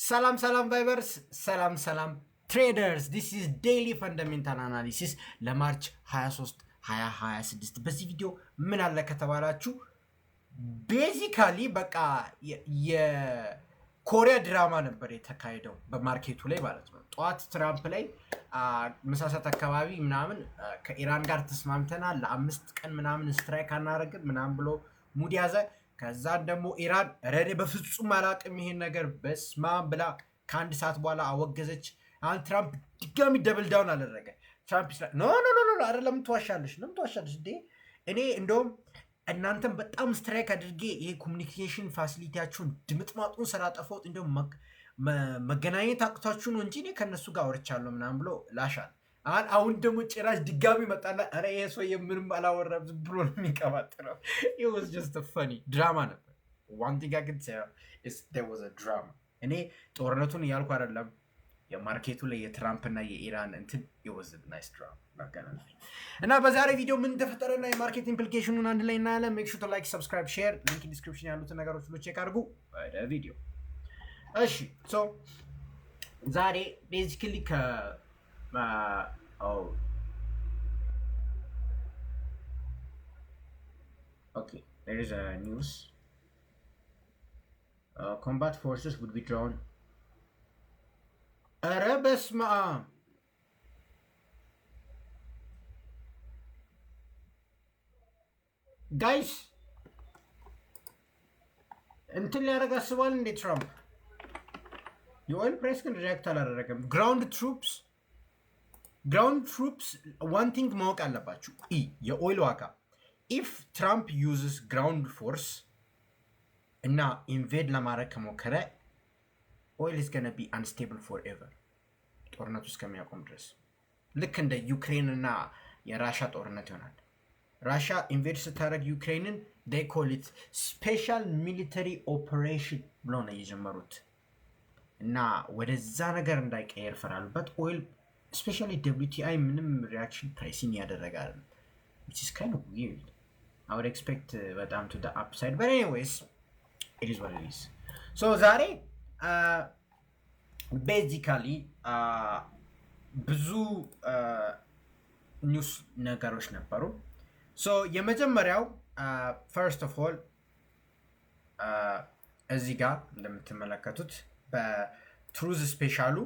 ሰላም ቫይበርስ፣ ሰላም ትሬደርስ። ዲስ ኢዝ ዴይሊ ፈንዳሜንታል አናሊሲስ ለማርች 23 2026። በዚህ ቪዲዮ ምን አለ ከተባላችሁ ቤዚካሊ በቃ የኮሪያ ድራማ ነበር የተካሄደው በማርኬቱ ላይ ማለት ነው። ጠዋት ትራምፕ ላይ መሳሳት አካባቢ ምናምን ከኢራን ጋር ተስማምተናል ለ5 ቀን ምናምን ስትራይክ አናደርግም ምናምን ብሎ ሙድ ያዘ። ከዛ ደግሞ ኢራን ረዴ በፍጹም አላቅም ይሄን ነገር በስማ ብላ ከአንድ ሰዓት በኋላ አወገዘች። አሁን ትራምፕ ድጋሚ ደብል ዳውን አደረገ። ትራምፕ ኖ አይደለም ትዋሻለሽ እንዴ? እኔ እንደውም እናንተም በጣም ስትራይክ አድርጌ ይሄ ኮሚኒኬሽን ፋሲሊቲያችሁን ድምጥማጡን ስላጠፋሁት እንደውም መገናኘት አቅቷችሁ ነው እንጂ እኔ ከእነሱ ጋር አውርቻለሁ ምናምን ብሎ ላሻል። አሁን ደግሞ ጭራሽ ድጋሚ መጣላ። ኧረ ይሄ ሰው የምንም አላወራም ዝም ብሎ ነው የሚቀባጥረው። it was just a funny ድራማ ነበር። one thing I can tell is there was a drama። እኔ ጦርነቱን እያልኩ አይደለም፣ የማርኬቱ ላይ የትራምፕ እና የኢራን እንትን it was a nice drama እና በዛሬ ቪዲዮ ምን ተፈጠረና የማርኬት ኢምፕሊኬሽኑን አንድ ላይ እናያለን። ሜክ ሹር ቱ ላይክ፣ ሰብስክራይብ፣ ሼር፣ ሊንክ ዲስክሪፕሽን ያሉትን ነገሮች ሁሉ ቼክ አድርጉ። ወደ ቪዲዮ እሺ። ሶ ዛሬ ቤዚካሊ okay, there is a news. Combat forces would be drawn. Arabasma. Guys, until ያረጋ አስቧል እንዴ ትራምፕ? የኦይል ፕራይስ ግን ሪያክት አላደረገም። ግራውንድ ትሩፕስ ዋን ቲንግ ማወቅ አለባችሁ። የኦይል ዋጋ ኢፍ ትራምፕ ዩዝስ ግራውንድ ፎርስ እና ኢንቬድ ለማድረግ ከሞከረ ኦይል ኢዝ ገነ ቢ አንስቴብል ፎር ኤቨር ጦርነቱ እስከሚያቆም ድረስ። ልክ እንደ ዩክሬን እና የራሻ ጦርነት ይሆናል። ራሻ ኢንቬድ ስታደረግ ዩክሬንን they call it ስፔሻል ሚሊተሪ ኦፐሬሽን ብሎ ነው የጀመሩት እና ወደዛ ነገር እንዳይቀየር ፈራሉበት። ኦይል especially WTI ምንም reaction pricing ያደረገ አይደለም, which is kind of weird. I would expect በጣም to the upside, but anyways it is what it is. So ዛሬ basically ብዙ ኒውስ ነገሮች ነበሩ። so የመጀመሪያው first of all እዚህ ጋር እንደምትመለከቱት በትሩዝ ስፔሻሉ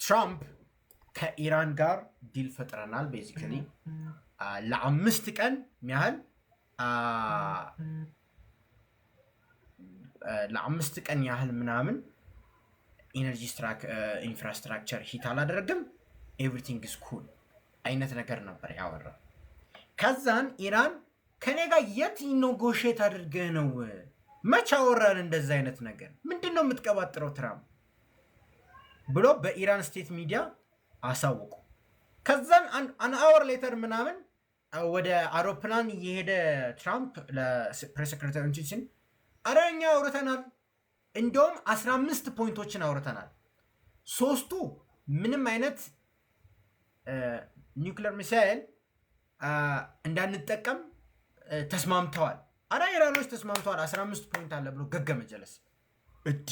ትራምፕ ከኢራን ጋር ዲል ፈጥረናል ቤዚካሊ ለ5 ቀን ያህል ለ5 ቀን ያህል ምናምን ኢነርጂ ኢንፍራስትራክቸር ሂት አላደረግም ኤቭሪቲንግ ኢዝ ኩል አይነት ነገር ነበር ያወራው። ከዛን ኢራን ከኔ ጋር የት ኔጎሼት አድርገህ ነው መቼ አወራን እንደዛ አይነት ነገር ምንድነው የምትቀባጥረው ትራምፕ ብሎ በኢራን ስቴት ሚዲያ አሳወቁ። ከዛን አን አወር ሌተር ምናምን ወደ አውሮፕላን እየሄደ ትራምፕ ለፕሬስ ሴክሬታሪያችን አረኛ አውርተናል፣ እንደውም 15 ፖይንቶችን አውርተናል። 3ቱ ምንም አይነት ኒውክሌር ሚሳይል እንዳንጠቀም ተስማምተዋል። አራ ኢራኖች ተስማምተዋል 15 ፖይንት አለ ብሎ ገገመ ጀለስ እዴ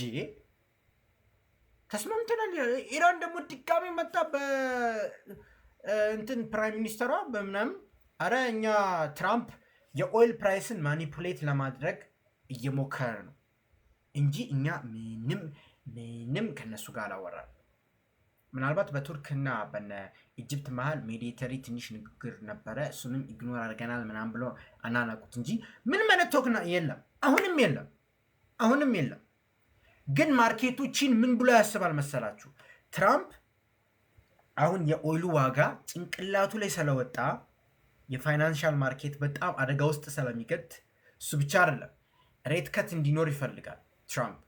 ተስማምተናል። ኢራን ደግሞ ድጋሚ መጣ በእንትን ፕራይም ሚኒስተሯ በምናምን አረ እኛ ትራምፕ የኦይል ፕራይስን ማኒፑሌት ለማድረግ እየሞከረ ነው እንጂ እኛ ምንም ከነሱ ጋር አላወራም። ምናልባት በቱርክና በነ ኢጅፕት መሃል ሜዲተሪ ትንሽ ንግግር ነበረ፣ እሱንም ኢግኖር አድርገናል ምናምን ብሎ አናናቁት እንጂ ምንም አይነት ቶክና የለም። አሁንም የለም። ግን ማርኬቱ ቺን ምን ብሎ ያስባል መሰላችሁ? ትራምፕ አሁን የኦይሉ ዋጋ ጭንቅላቱ ላይ ስለወጣ የፋይናንሻል ማርኬት በጣም አደጋ ውስጥ ስለሚገት እሱ ብቻ አይደለም ሬት ከት እንዲኖር ይፈልጋል ትራምፕ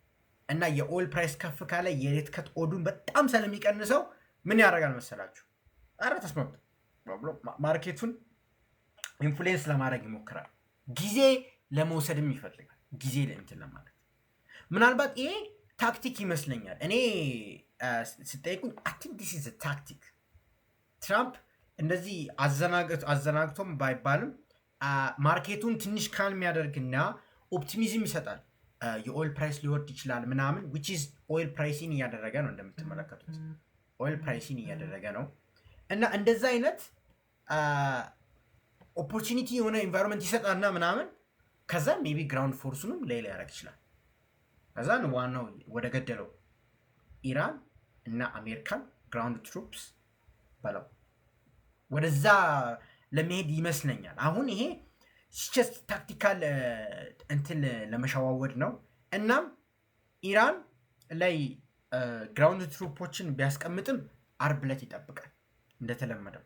እና የኦይል ፕራይስ ከፍ ካለ የሬት ከት ኦዱን በጣም ስለሚቀንሰው ምን ያደርጋል መሰላችሁ? አረ ተስማምቶ ማርኬቱን ኢንፍሉዌንስ ለማድረግ ይሞክራል። ጊዜ ለመውሰድም ይፈልጋል። ጊዜ ለእንትን ለማለት ምናልባት ይሄ ታክቲክ ይመስለኛል። እኔ ስጠይቁኝ I think this is a tactic። ትራምፕ እንደዚህ አዘናግቶም ባይባልም ማርኬቱን ትንሽ ካልም ያደርግና ኦፕቲሚዝም ይሰጣል። የኦይል ፕራይስ ሊወርድ ይችላል ምናምን which is ኦይል ፕራይሲን እያደረገ ነው እንደምትመለከቱት ኦይል ፕራይሲን እያደረገ ነው እና እንደዛ አይነት ኦፖርቹኒቲ የሆነ ኢንቫይሮንመንት ይሰጣልና ምናምን ከዛ ሜቢ ግራውንድ ፎርሱንም ሌላ ያደርግ ይችላል ከዛ ዋናው ወደ ገደለው ኢራን እና አሜሪካን ግራውንድ ትሩፕስ በለው ወደዛ ለመሄድ ይመስለኛል አሁን ይሄ just ታክቲካል እንትን ለመሻዋወድ ነው እናም ኢራን ላይ ግራውንድ ትሩፖችን ቢያስቀምጥም አርብ ዕለት ይጠብቃል እንደተለመደው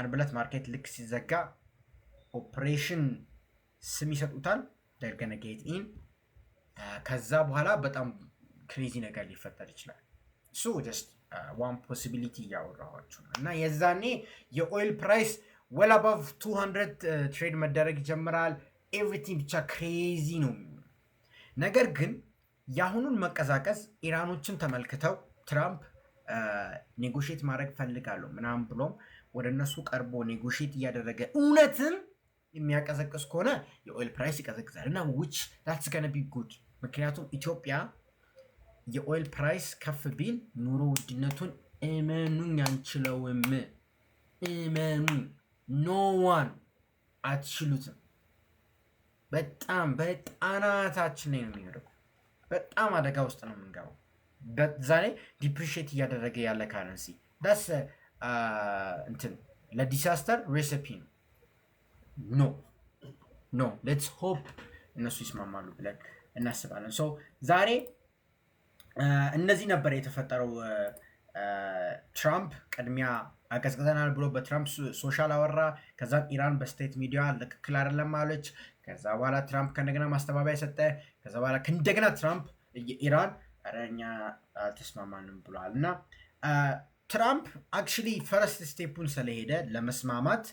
አርብ ዕለት ማርኬት ልክ ሲዘጋ ኦፕሬሽን ስም ይሰጡታል they're gonna get in ከዛ በኋላ በጣም ክሬዚ ነገር ሊፈጠር ይችላል so just one possibility ያወራኋችሁ ነው እና የዛኔ የኦይል ፕራይስ well above 200 ትሬድ መደረግ ይጀምራል ኤቭሪቲንግ ብቻ ክሬዚ ነው ነገር ግን ያሁኑን መቀዛቀዝ ኢራኖችን ተመልክተው ትራምፕ ኔጎሺየት ማድረግ ፈልጋለሁ ምናምን ብሎም ወደ እነሱ ቀርቦ ኔጎሺየት እያደረገ እውነትም የሚያቀዘቅዝ ከሆነ የኦይል ፕራይስ ይቀዘቅዛል እና which that's gonna be good ምክንያቱም ኢትዮጵያ የኦይል ፕራይስ ከፍ ቢል ኑሮ ውድነቱን እመኑኝ አንችለውም እመኑኝ ኖ ዋን አትችሉትም በጣም በጣናታችን ላይ ነው የሚሄደው በጣም አደጋ ውስጥ ነው የምንገባው በዛኔ ዲፕሪሺየት እያደረገ ያለ ካረንሲ ዳስ እንትን ለዲሳስተር ሬሲፒ ነው ኖ ሌትስ ሆፕ እነሱ ይስማማሉ ብለን እናስባለን ሶ ዛሬ እነዚህ ነበር የተፈጠረው ትራምፕ ቅድሚያ አቀዝቅዘናል ብሎ በትራምፕ ሶሻል አወራ ከዛም ኢራን በስቴት ሚዲያ ልክክል አይደለም አለች ከዛ በኋላ ትራምፕ ከእንደገና ማስተባበያ ሰጠ ከዛ በኋላ ከእንደገና ትራምፕ ኢራን አረኛ አልተስማማንም ብሏል እና ትራምፕ አክቹሊ ፈርስት ስቴፑን ስለሄደ ለመስማማት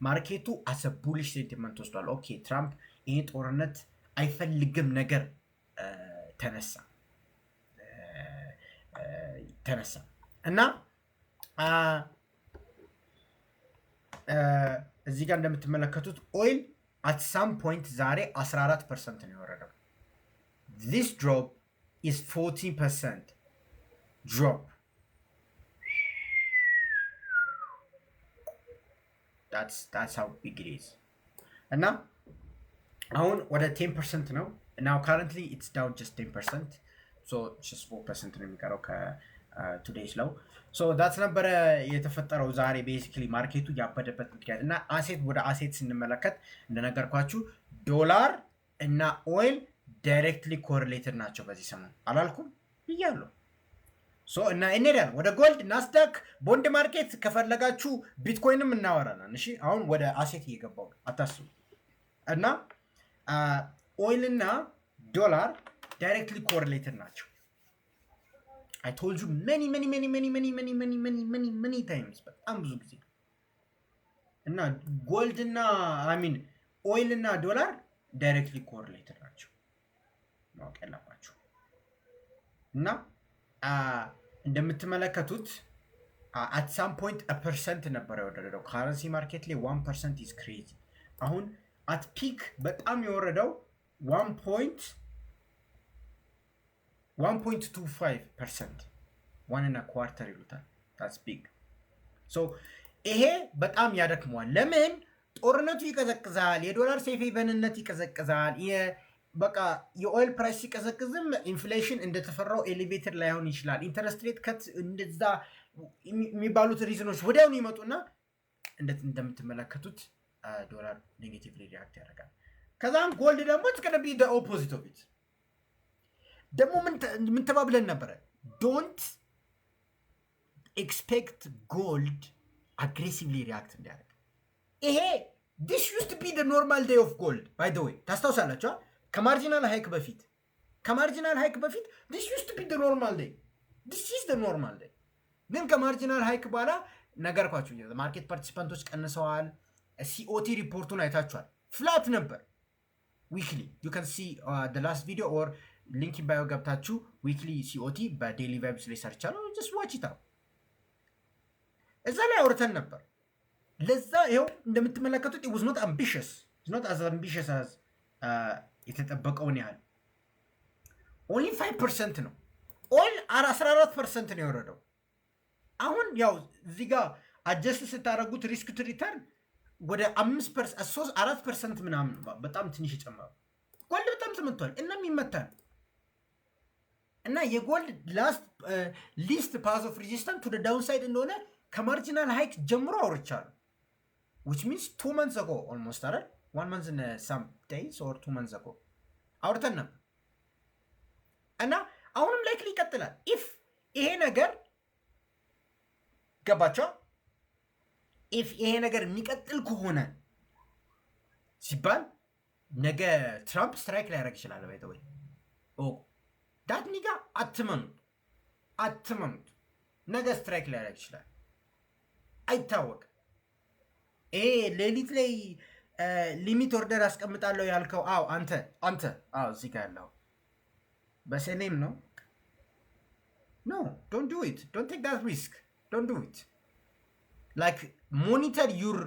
ማርኬቱ አሰ ቡሊሽ ሴንቲመንት ወስዷል ኦኬ ትራምፕ ይሄ ጦርነት አይፈልግም ነገር ተነሳ እና እዚህ ጋር እንደምትመለከቱት ኦይል at some point ዛሬ 14% ነው የወረደው this drop is 14% drop that's how big it is እና አሁን ወደ 10% ነው now currently it's down just 10% so just 4% ነው የሚቀረው ከtoday's low so that's ነበረ የተፈጠረው ዛሬ basically ማርኬቱ ያበደበት ምክንያት እና አሴት ወደ አሴት ስንመለከት እንደነገርኳችሁ ዶላር እና ኦይል ዳይሬክትሊ ኮሪሌትድ ናቸው በዚህ ሰሞን አላልኩም ይያለው ሶ እና እንሄዳለን ወደ ጎልድ ናስዳክ ቦንድ ማርኬት ከፈለጋችሁ ቢትኮይንም እናወራለን እሺ አሁን ወደ አሴት እየገባው አታስቡ እና ኦይል እና ዶላር ዳይሬክትሊ ኮሪሌትድ ናቸው I told you many times በጣም ብዙ ጊዜ እና ጎልድ እና ኦይል እና ዶላር ዳይሬክትሊ ኮሪሌትድ ናቸው ማወቅ ያለባችሁ እና እንደምትመለከቱት at some point a percent ነበር የወረደው ካረንሲ ማርኬት ላይ 1% is crazy አሁን at peak በጣም የወረደው 1.25% 1.25 ይሉታል that's big so ይሄ በጣም ያደክመዋል ለምን ጦርነቱ ይቀዘቅዛል የዶላር ሴፍ ሄቨንነት ይቀዘቅዛል በቃ የኦይል ፕራይስ ሲቀዘቅዝም ኢንፍሌሽን እንደተፈራው ኤሌቬተር ላይሆን ይችላል ኢንተረስት ሬት ከት እንደዛ የሚባሉት ሪዝኖች ወዲያውኑ ይመጡና እንደምትመለከቱት ዶላር ኔጌቲቭሊ ሪአክት ያደርጋል ከዛም ጎልድ ደግሞ it's going to be the opposite of it ደግሞ ምን ተባብለን ነበር don't expect gold aggressively react እንዲያደርግ ይሄ this used to be the normal day of gold by the way ታስታውሳላችሁ ከማርጂናል ሃይክ በፊት this used to be the normal day this is the normal day ግን ከማርጂናል ሃይክ በኋላ ነገርኳችሁ ማርኬት ፓርቲሲፓንቶች ቀንሰዋል ሲኦቲ ሪፖርቱን አይታችኋል ፍላት ነበር weekly you can see the last video or link in bio ገብታችሁ weekly COT በdaily vibes ላይ ሰርቻለሁ just watch it out እዛ ላይ አውርተን ነበር ለዛ ይሄው እንደምትመለከቱት it was not ambitious it's not as ambitious as የተጠበቀውን ያህል ኦንሊ 5% ነው። ኦይል 14% ነው የወረደው። አሁን ያው እዚህ ጋር አጀስት ስታደርጉት ሪስክ ቱ ሪተርን ወደ 4% ምናምን በጣም ትንሽ የጨመረው። ጎልድ በጣም ተመቷል እናም ይመታል እና የጎልድ ሊስት ፓዝ ኦፍ ሬዚስታንስ ቱ ዳውንሳይድ እንደሆነ ከማርጂናል ሃይክ ጀምሮ አውርቻለሁ። which means 2 months ago almost አይደል 1 month and some days or 2 months ago አውርተን ነበር እና አሁንም ላይክሊ ይቀጥላል። ኢፍ ይሄ ነገር ገባቸው ኢፍ ይሄ ነገር የሚቀጥል ከሆነ ሲባል ነገ ትራምፕ ስትራይክ ሊያደርግ ይችላል። ባይተወይ ዳት ኒጋ አትመኑት። ነገ ስትራይክ ሊያደርግ ይችላል፣ አይታወቅም። ይሄ ሌሊት ላይ ሊሚት ኦርደር አስቀምጣለሁ ያልከው አንተ እዚህ ጋር ያለው በሰኔም ነው። ኖ ዶንት ዱ ኢት፣ ዶንት ቴክ ዳት ሪስክ፣ ዶንት ዱ ኢት። ላይክ ሞኒተር ዩር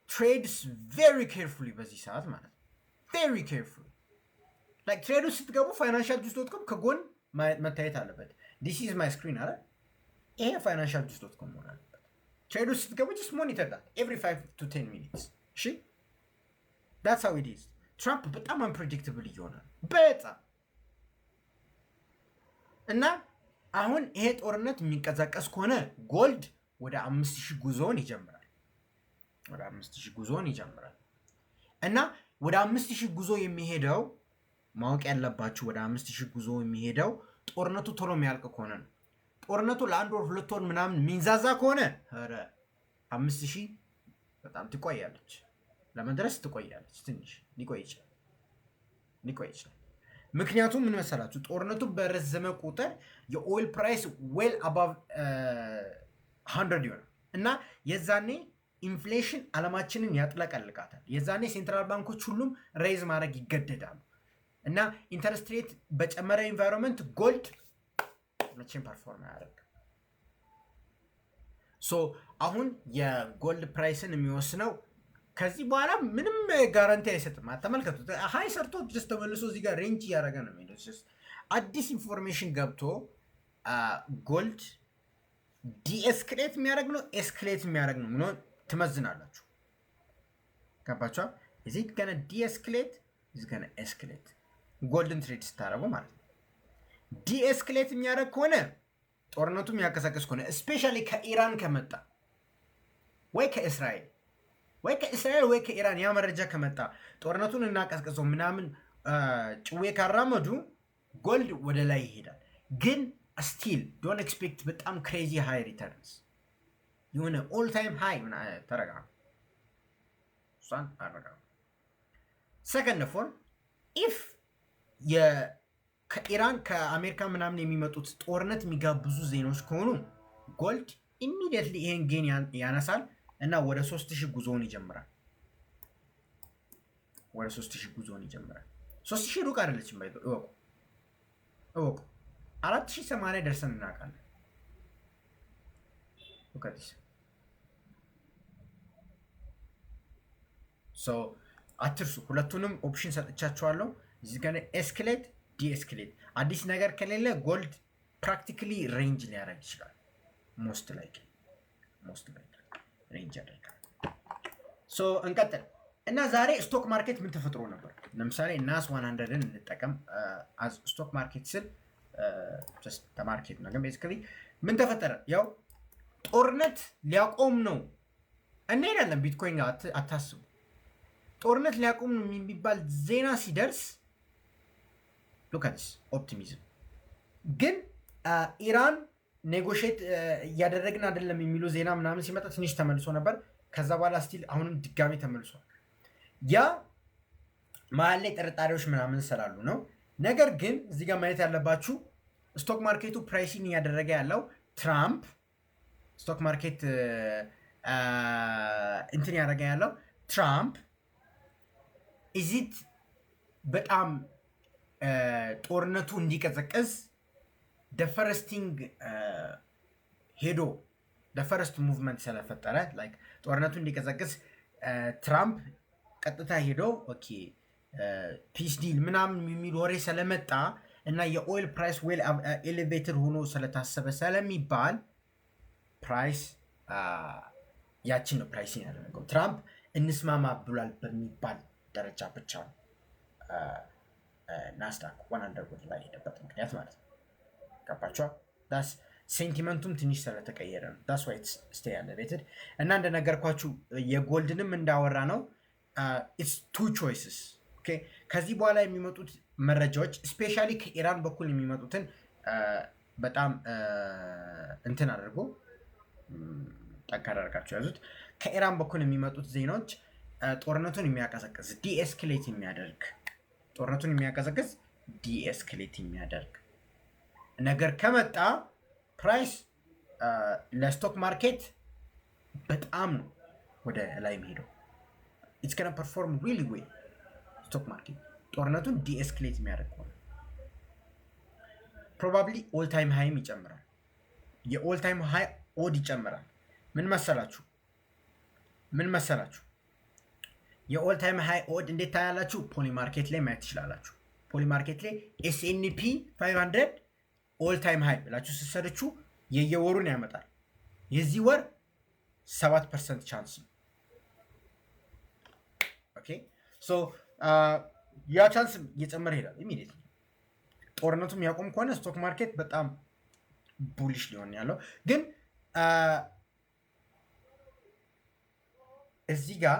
ትሬድስ ቬሪ ኬርፉሊ በዚህ ሰዓት ማለት ነው። ቬሪ ኬርፉሊ ላይክ ትሬድ ውስጥ ስትገቡ ፋይናንሻል ጁስ ዶት ኮም ከጎን መታየት አለበት። ዲስ ኢዝ ማይ ስክሪን አለ። ይሄ ፋይናንሻል ጁስ ዶት ኮም መሆን አለበት። ትሬድ ውስጥ ስትገቡ ጀስት ሞኒተር ዳት ኤቭሪ 5 to 10 minutes። እሺ ዳትስ ሃው ኢት ኢዝ። ትራምፕ በጣም አንፕሬዲክትብል እየሆነ በጣም እና አሁን ይሄ ጦርነት የሚንቀሳቀስ ከሆነ ጎልድ ወደ 5000 ጉዞውን ይጀምራል። እና ወደ 5000 ጉዞ የሚሄደው ማወቅ ያለባችሁ ወደ 5000 ጉዞ የሚሄደው ጦርነቱ ቶሎ የሚያልቅ ከሆነ ነው። ጦርነቱ ለአንድ ወር 2 ወር ምናምን ሚንዛዛ ከሆነ ኧረ 5000 በጣም ትቆያለች፣ ለመድረስ ትቆያለች። ትንሽ ሊቆይ ይችላል። ምክንያቱም ምን መሰላችሁ፣ ጦርነቱ በረዘመ ቁጥር የኦይል ፕራይስ ዌል አባቭ 100 ይሆናል እና የዛኔ ኢንፍሌሽን ዓለማችንን ያጥለቀልቃታል። የዛኔ ሴንትራል ባንኮች ሁሉም ሬይዝ ማድረግ ይገደዳሉ እና ኢንተረስት ሬት በጨመረ ኢንቫይሮንመንት ጎልድ መቼም ፐርፎርም አያደርግ። ሶ አሁን የጎልድ ፕራይስን የሚወስነው ከዚህ በኋላ ምንም ጋራንቲ አይሰጥም። ተመልከቱት፣ ሀይ ሰርቶ ጀስት ተመልሶ እዚህ ጋር ሬንጅ እያደረገ ነው የሚሄደው። አዲስ ኢንፎርሜሽን ገብቶ ጎልድ ዲኤስክሌት የሚያደርግ ነው ኤስክሌት የሚያደርግ ነው ምን ትመዝናላችሁ? ገባችኋል? እዚ ገና ዲኤስክሌት እዚ ገና ኤስክሌት ጎልድን ትሬድ ስታደርጉ ማለት ነው። ዲኤስክሌት የሚያደርግ ከሆነ ጦርነቱ የሚያቀሳቀስ ከሆነ ስፔሻሊ ከኢራን ከመጣ ወይ ከእስራኤል ወይ ከኢራን ያ መረጃ ከመጣ ጦርነቱን እናቀስቀሰው ምናምን ጭዌ ካራመዱ ጎልድ ወደ ላይ ይሄዳል። ግን ስቲል ዶንት ኤክስፔክት በጣም ክሬዚ ሃይ ሪተርንስ። የሆነ ኦል ታይም ሃይ ተረጋጋ። እሷን አረጋጋ። ሰከንድ ፎር ኢፍ ከኢራን ከአሜሪካ ምናምን የሚመጡት ጦርነት የሚጋብዙ ዜናዎች ከሆኑ ጎልድ ኢሚዲየትሊ ይሄን ጌን ያነሳል እና ወደ 3000 ጉዞውን ይጀምራል። 3000 ሩቅ አይደለችም። እወቁ 4080 ደርሰን እናውቃለን። አትርሱ። ሁለቱንም ኦፕሽን ሰጥቻችኋለሁ። እዚህ ጋር ኤስክሌት ዲኤስክሌት። አዲስ ነገር ከሌለ ጎልድ ፕራክቲካሊ ሬንጅ ሊያደርግ ይችላል። ሞስት ላይክ ሬንጅ ያደርጋል። እንቀጥል እና ዛሬ ስቶክ ማርኬት ምን ተፈጥሮ ነበር? ለምሳሌ ናስ 100ን እንጠቀም። ስቶክ ማርኬት ስል ማርኬት ነው፣ ግን ቤዚካሊ ምን ተፈጠረ? ያው ጦርነት ሊያቆም ነው እንሄዳለን። ቢትኮይን አታስቡ። ጦርነት ሊያቆም ነው የሚባል ዜና ሲደርስ ሉካስ ኦፕቲሚዝም። ግን ኢራን ኔጎሽት እያደረግን አይደለም የሚሉ ዜና ምናምን ሲመጣ ትንሽ ተመልሶ ነበር። ከዛ በኋላ ስቲል አሁንም ድጋሚ ተመልሷል። ያ መሀል ላይ ጥርጣሬዎች ምናምን ስላሉ ነው። ነገር ግን እዚህ ጋር ማየት ያለባችሁ ስቶክ ማርኬቱ ፕራይሲንግ እያደረገ ያለው ትራምፕ ስቶክ ማርኬት እንትን ያደረገ ያለው ትራምፕ ኢዚት በጣም ጦርነቱ እንዲቀዘቀዝ ደፈረስቲንግ ሄዶ ደፈረስት ሙቭመንት ስለፈጠረ ላይክ ጦርነቱ እንዲቀዘቅዝ ትራምፕ ቀጥታ ሄዶ ኦኬ ፒስ ዲል ምናምን የሚል ወሬ ስለመጣ እና የኦይል ፕራይስ ዌል ኤሌቬትድ ሆኖ ስለታሰበ ስለሚባል ፕራይስ ያችን ነው ፕራይሲን ያደረገው። ትራምፕ እንስማማ ብሏል በሚባል ደረጃ ብቻ ነው ናስዳክ 100 ላይ ሄደበት ምክንያት ማለት ነው። ገባችኋል? ዳስ ሴንቲመንቱም ትንሽ ስለተቀየረ ነው። ዳስ ዋይ ስቴይ ኤሌቬትድ እና እንደነገርኳችሁ የጎልድንም እንዳወራ ነው ኢትስ ቱ ቾይስስ። ኦኬ ከዚህ በኋላ የሚመጡት መረጃዎች ስፔሻሊ ከኢራን በኩል የሚመጡትን በጣም እንትን አድርጎ ጠንካራ አድርጋችሁ ያዙት። ከኢራን በኩል የሚመጡት ዜናዎች ጦርነቱን የሚያቀዘቅዝ ዲኤስክሌት የሚያደርግ ጦርነቱን የሚያቀዘቅዝ ዲኤስክሌት የሚያደርግ ነገር ከመጣ ፕራይስ ለስቶክ ማርኬት በጣም ነው ወደ ላይ የሚሄደው። ኢትስ ገና ፐርፎርም ሪሊ ዌል ስቶክ ማርኬት ጦርነቱን ዲኤስክሌት የሚያደርግ ሆነ ፕሮባብሊ ኦል ታይም ሃይም ይጨምራል። የኦል ታይም ሃይ ኦድ ይጨምራል። ምን መሰላችሁ የኦል ታይም ሃይ ኦድ እንዴት ታያላችሁ? ፖሊ ማርኬት ላይ ማየት ትችላላችሁ። ፖሊ ማርኬት ላይ ኤስኤንፒ 500 ኦል ታይም ሃይ ብላችሁ ስትሰርቹ የየወሩን ያመጣል። የዚህ ወር 7% ቻንስ ነው። ኦኬ ሶ ያ ቻንስ እየጨመረ ይሄዳል ኢሚዲየትሊ። ጦርነቱም ያቆም ከሆነ ስቶክ ማርኬት በጣም ቡሊሽ ሊሆን ያለው ግን እዚህ ጋር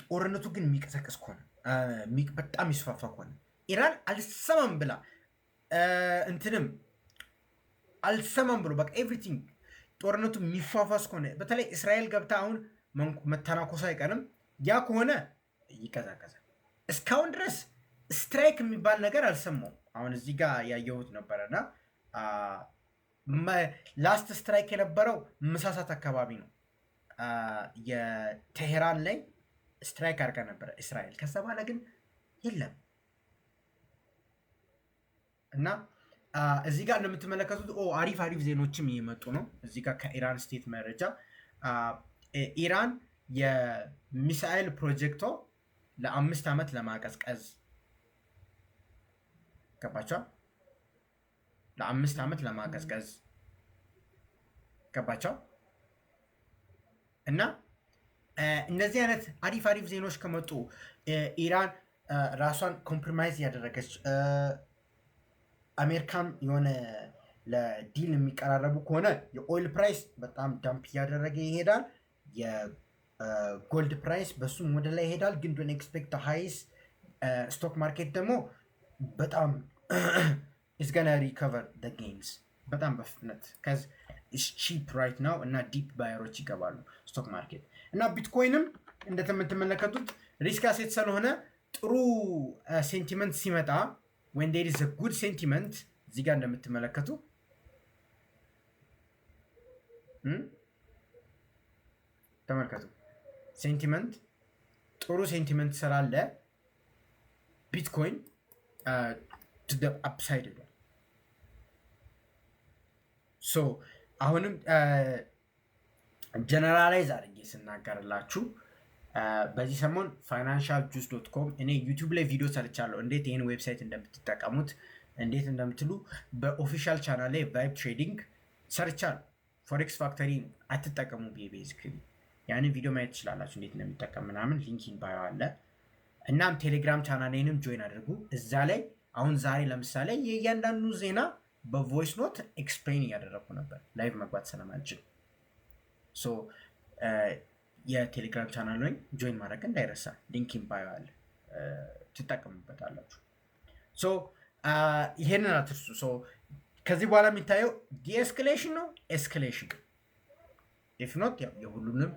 ጦርነቱ ግን የሚቀሰቀስ ከሆነ በጣም ይስፋፋ ከሆነ ኢራን አልሰማም ብላ እንትንም አልሰማም ብሎ በቃ ኤቭሪቲንግ ጦርነቱ የሚፋፋስ ከሆነ በተለይ እስራኤል ገብታ አሁን መተናኮስ አይቀርም። ያ ከሆነ ይቀዛቀዛል። እስካሁን ድረስ ስትራይክ የሚባል ነገር አልሰማውም። አሁን እዚህ ጋር ያየሁት ነበረና ላስት ስትራይክ የነበረው ምሳሳት አካባቢ ነው። የቴሄራን ላይ ስትራይክ አድርጋ ነበረ እስራኤል። ከዛ በኋላ ግን የለም እና እዚህ ጋር እንደምትመለከቱት አሪፍ ዜኖችም እየመጡ ነው። እዚህ ጋር ከኢራን ስቴት መረጃ ኢራን የሚሳኤል ፕሮጀክቷ ለ5 ዓመት ለማቀዝቀዝ ገባቸው። ለ5 ዓመት ለማቀዝቀዝ ገባቸው እና እነዚህ አይነት አሪፍ ዜኖች ከመጡ ኢራን ራሷን ኮምፕሮማይዝ ያደረገች አሜሪካን የሆነ ለዲል የሚቀራረቡ ከሆነ የኦይል ፕራይስ በጣም ዳምፕ እያደረገ ይሄዳል። የጎልድ ፕራይስ በሱም ወደ ላይ ይሄዳል። ግን ዶንት ኤክስፔክት ሃይስ ስቶክ ማርኬት ደግሞ በጣም is gonna recover the gains በጣም በፍጥነት ከዚ is cheap right now እና ዲፕ ባየሮች ይገባሉ ስቶክ ማርኬት እና ቢትኮይንም እንደምትመለከቱት ሪስክ አሴት ስለሆነ ጥሩ ሴንቲመንት ሲመጣ when there is a good sentiment እዚህ ጋር እንደምትመለከቱ ተመልከቱ። ሴንቲመንት ጥሩ ሴንቲመንት ስላለ ቢትኮይን to the upside ይላል። ሶ አሁንም ጀነራላይዝ አድርጌ ስናገርላችሁ በዚህ ሰሞን financialjuice.com እኔ ዩቲዩብ ላይ ቪዲዮ ሰርቻለሁ እንዴት ይሄን ዌብሳይት እንደምትጠቀሙት እንዴት እንደምትሉ በኦፊሻል ቻናል ላይ ቫይብ ትሬዲንግ ሰርቻለሁ። ፎሬክስ ፋክተሪ አትጠቀሙ ቤዚክሊ ያንን ቪዲዮ ማየት ትችላላችሁ እንዴት እንደሚጠቀም ምናምን ሊንኪን ባዮ አለ። እናም ቴሌግራም ቻናሌንም ጆይን አድርጉ። እዛ ላይ አሁን ዛሬ ለምሳሌ የእያንዳንዱ ዜና በቮይስ ኖት ኤክስፕሌን እያደረኩ ነበር ላይቭ መግባት ስለማልችል። ሶ የቴሌግራም ቻናል ላይ ጆይን ማድረግ እንዳይረሳ ሊንኪን ባዮ አለ ትጠቀሙበታላችሁ። ሶ ይሄንን አትርሱ። ሶ ከዚህ በኋላ የሚታየው ዲኤስካሌሽን ነው ኤስካሌሽን ኢፍ ኖት የሁሉንም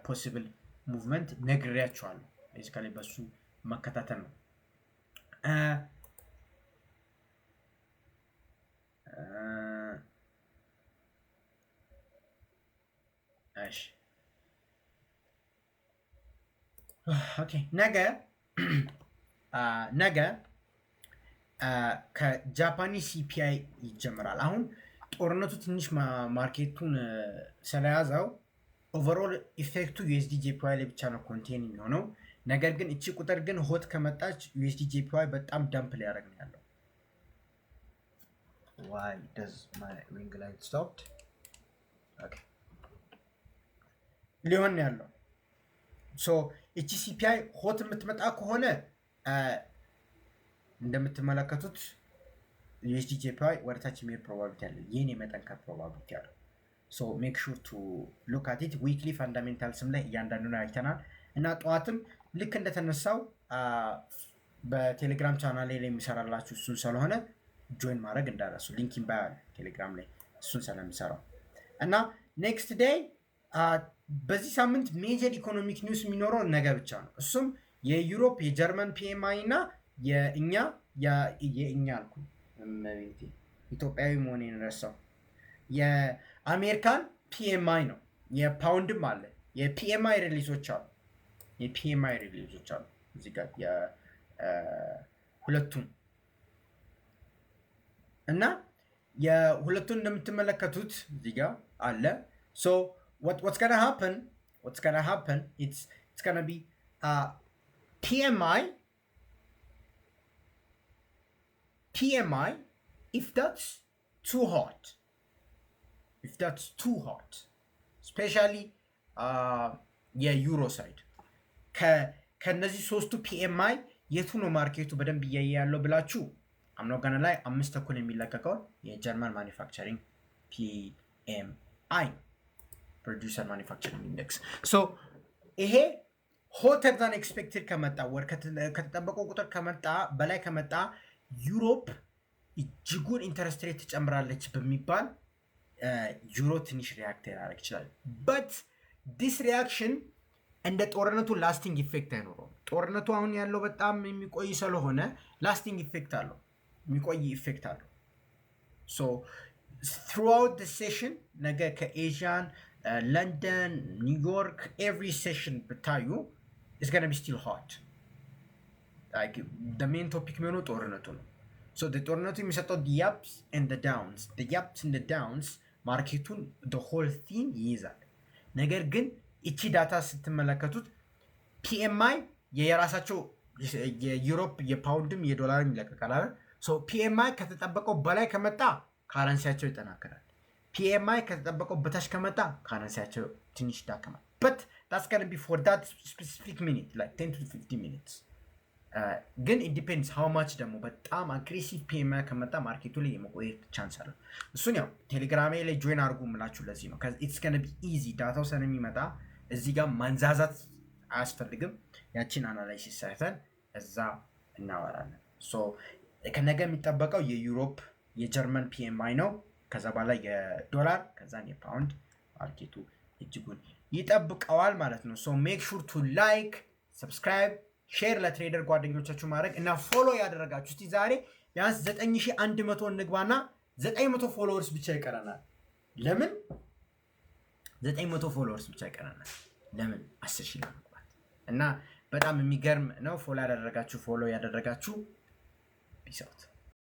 ፖሲብል ሙቭመንት ነግሬያችኋለሁ። ቤዚካሊ በሱ መከታተል ነው። እሺ ኦኬ ነገ ከጃፓኒስ ሲፒአይ ይጀምራል። አሁን ጦርነቱ ትንሽ ማርኬቱን ስለያዘው ኦቨርኦል ኢፌክቱ ዩኤስዲ ጄፒዋይ ላይ ብቻ ነው ኮንቴን የሚሆነው። ነገር ግን እቺ ቁጥር ግን ሆት ከመጣች ዩኤስዲ ጄፒዋይ በጣም ዳምፕ ሊያደርግ ነው ያለው። why does my ring light stopped? Okay. ሊሆን ያለው ሶ እቺ ሲፒአይ ሆት የምትመጣ ከሆነ እንደምትመለከቱት ዩኤስዲ ጂፒአይ ወደታች የሚሄድ ፕሮባቢሊቲ አለ። ይህን የመጠንከር ፕሮባቢሊቲ አለ። ሶ ሜክ ሹር ቱ ሉክ አት ኢት። ዊክሊ ፋንዳሜንታልስም ላይ እያንዳንዱን አይተናል እና ጠዋትም ልክ እንደተነሳው በቴሌግራም ቻናል ላይ የሚሰራላችሁ እሱን ስለሆነ ጆይን ማድረግ እንዳረሱ ሊንኪን ባያል ቴሌግራም ላይ እሱን ስለሚሰራው እና ኔክስት ዴይ በዚህ ሳምንት ሜጀር ኢኮኖሚክ ኒውስ የሚኖረው ነገ ብቻ ነው። እሱም የዩሮፕ የጀርመን ፒኤምአይ እና የእኛ አልኩ ኢትዮጵያዊ መሆኔን ረሳው የአሜሪካን ፒኤምአይ ነው። የፓውንድም አለ። የፒኤምአይ ሪሊዞች አሉ። እዚህ ጋር የሁለቱም እና የሁለቱን እንደምትመለከቱት እዚህ ጋር አለ። ሶ what's gonna happen it's gonna be PMI if that's too hot especially የዩሮ ሳይድ ከነዚህ ሶስቱ ፒኤምአይ የቱ ነው ማርኬቱ በደንብ እያየ ያለው ብላችሁ አምኖጋና ላይ 5 የሚለቀቀው የጀርመን ማኒፋክቸሪንግ ፒኤምአይ ፕሮዲዩሰር ማኒፋክቸሪንግ ኢንዴክስ ሶ ይሄ ሆተር ዛን ኤክስፔክትድ ከመጣ ወር ከተጠበቀው ቁጥር ከመጣ በላይ ከመጣ ዩሮፕ እጅጉን ኢንተረስት ሬት ትጨምራለች በሚባል ዩሮ ትንሽ ሪያክት ያደርግ ይችላል። በት ዲስ ሪያክሽን እንደ ጦርነቱ ላስቲንግ ኢፌክት አይኖረውም። ጦርነቱ አሁን ያለው በጣም የሚቆይ ስለሆነ ላስቲንግ ኢፌክት አለው፣ የሚቆይ ኢፌክት አለው። ሶ throughout the session ነገ ከኤዥያን ለንደን፣ ኒውዮርክ ኤቭሪ ሴሽን ብታዩ it's gonna be still hot. like the main topic የሚሆነው ጦርነቱ ነው። so the ጦርነቱ የሚሰጠው the ups and the downs ማርኬቱን the whole thing ይይዛል። ነገር ግን እቺ ዳታ ስትመለከቱት ፒኤምአይ የራሳቸው የዩሮፕ የፓውንድም የዶላርም ይለቀቃል አይደል? ሶ ፒኤምአይ ከተጠበቀው በላይ ከመጣ ካረንሲያቸው ይጠናከራል። ፒኤምአይ ከተጠበቀው በታች ከመጣ ካረንሲያቸው ትንሽ ይዳከማል። but that's going to be for that specific minute like 10 to 15 minutes ግን it depends how much ደግሞ በጣም አግሬሲቭ ፒኤምአይ ከመጣ ማርኬቱ ላይ የመቆየት ቻንስ አለ። እሱን ያው ቴሌግራሜ ላይ ጆይን አድርጉ የምላችሁ ለዚህ ነው። it's going to be easy ዳታው ስለሚመጣ እዚህ ጋር ማንዛዛት አያስፈልግም። ያቺን አናላይሲስ ሰርተን እዛ እናወራለን። ሶ ከነገ የሚጠበቀው የዩሮፕ የጀርመን ፒኤምአይ ነው። ከዛ በኋላ የዶላር ከዛን የፓውንድ ማርኬቱ እጅጉን ይጠብቀዋል ማለት ነው። ሶ ሜክ ሹር ቱ ላይክ፣ ሰብስክራይብ፣ ሼር ለትሬደር ጓደኞቻችሁ ማድረግ እና ፎሎ ያደረጋችሁ እስቲ ዛሬ ቢያንስ 9100 እንግባና 900 ፎሎወርስ ብቻ ይቀረናል። ለምን 900 ፎሎወርስ ብቻ ይቀረናል? ለምን 10,000 ለመግባት እና በጣም የሚገርም ነው። ፎሎ ያደረጋችሁ ፒስ አውት